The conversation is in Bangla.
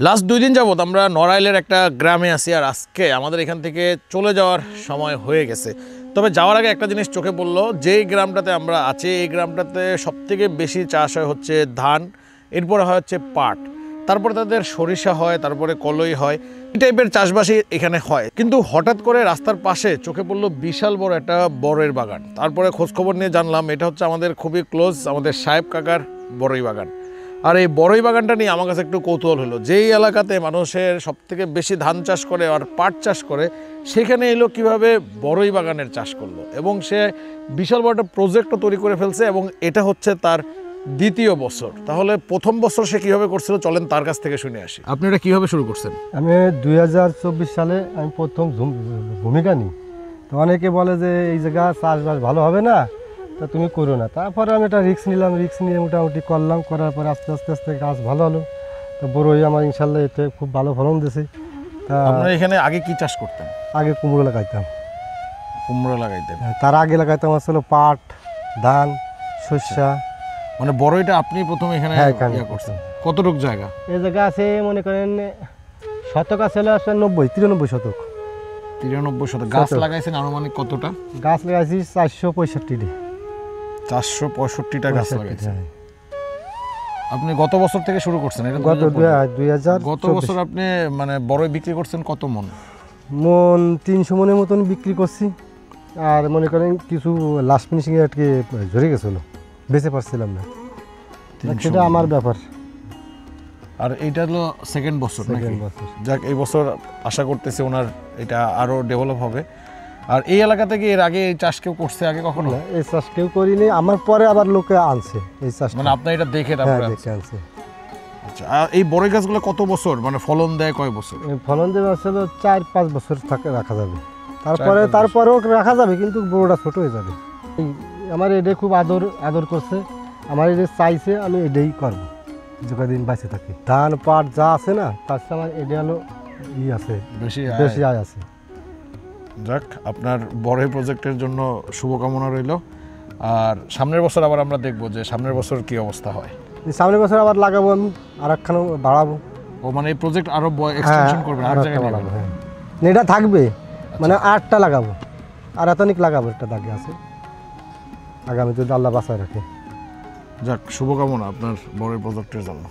লাস্ট 2 দিন যাবত আমরা নড়াইলের একটা গ্রামে আছি, আর আজকে আমাদের এখান থেকে চলে যাওয়ার সময় হয়ে গেছে। তবে যাওয়ার আগে একটা জিনিস চোখে পড়লো, যেই গ্রামটাতে আমরা আছি এই গ্রামটাতে সবথেকে বেশি চাষ হয় হচ্ছে ধান, এরপরে হয় হচ্ছে পাট, তারপরে তাদের সরিষা হয়, তারপরে কলই হয়, এই টাইপের চাষবাসই এখানে হয়। কিন্তু হঠাৎ করে রাস্তার পাশে চোখে পড়লো বিশাল বড় একটা বড়ের বাগান। তারপরে খোঁজখবর নিয়ে জানলাম এটা হচ্ছে আমাদের খুবই ক্লোজ আমাদের সাহেব কাকার বড়ই বাগান। আর এই বড়ই বাগানটা নিয়ে আমার কাছে একটু কৌতূহল হলো, যেই এলাকাতে মানুষের সবথেকে বেশি ধান চাষ করে আর পাট চাষ করে, সেখানে এলো কিভাবে বড়ই বাগানের চাষ করলো, এবং সে বিশাল বড় একটা প্রজেক্টও তৈরি করে ফেলছে, এবং এটা হচ্ছে তার দ্বিতীয় বছর। তাহলে প্রথম বছর সে কীভাবে করছিল চলেন তার কাছ থেকে শুনে আসি। আপনি এটা কীভাবে শুরু করছেন? আমি 2024 সালে আমি প্রথম ভূমিকা নিই। তো অনেকে বলে যে এই জায়গা চাষবাস ভালো হবে না, তা তুমি করো না। তারপরে আমি একটা রিস্ক নিলাম, রিস্ক নিয়ে মোটামুটি করলাম, করার পরে আস্তে আস্তে আস্তে গাছ ভালো হলো। তো বড়ই আমার ইনশাল্লাহ এতে খুব ভালো ফলন দিয়েছে। তা আপনারা এখানে আগে কি চাষ করতেন? আগে কুমড়ো লাগাইতাম। কুমড়ো লাগাইতেন? তার আগে লাগাইতাম আসলে পাট, ধান, শস্যা। মানে বড়ইটা আপনি প্রথমে এখানে করছেন? কতটুক জায়গা? এই জায়গা আছে মনে করেন শতক আছে 93 শতক। 93 শতক। গাছ লাগাইছেন আনুমানিক কতটা? গাছ লাগাইছি 465টি। 465টা গাছ লাগাইছেন। আপনি গত বছর থেকে শুরু করছেন? এটা গত বছর আপনি মানে বড়ই বিক্রি করছেন কত মন? 300 মনের মতন বিক্রি করছি। আর মনে করেন কিছু লাস্ট ফিনিশিংয়ে আটকে ঝরে গেছিলো, বেঁচে পারছিলাম না, সেটা আমার ব্যাপার। আর এইটা হলো সেকেন্ড বছর নাকি? যাক, এই বছর আশা করতেছি ওনার এটা আরও ডেভেলপ হবে। আর এই এলাকা থেকে এর আগে এই চাষ কেউ করছে আগে কখনো? এই চাষ কেউ করিনি, আমার পরে আবার লোকে আনছে এই চাষ। মানে আপনি এটা দেখে তারপরে আনছে? আচ্ছা, আর এই বড়ই গাছগুলো কত বছর মানে ফলন দেয়, কয় বছর? ফলন দেবে আসলে 4-5 বছর রাখা যাবে। তারপরেও রাখা যাবে, কিন্তু বড়টা ছোট হয়ে যাবে। আমার এটা খুব আদর করছে, আমার এটা চাইছে, আমি এটাই করবো যতদিন বাঁচে থাকি। ধান পাট যা আছে না, তার সাথে আমার এটা হলো আছে, বেশি আয় আছে। যাক, আপনার বড়ই প্রজেক্টের জন্য শুভকামনা রইল। আর সামনের বছর আবার আমরা দেখবো যে সামনের বছর কি অবস্থা হয়। সামনের বছর আবার লাগাবো, আমি আর একখানে বাড়াবো। ও মানে এই প্রজেক্ট আরো এক্সটেনশন করবেন? আর জায়গায় লাগাবো? হ্যাঁ, এটা থাকবে, মানে 8টা লাগাবো, আর এতনিক লাগাবো, একটা দাগে আছে আগামী যদি আল্লাহ বাঁচায় রাখে। যাক, শুভকামনা আপনার বড়ই প্রজেক্টের জন্য।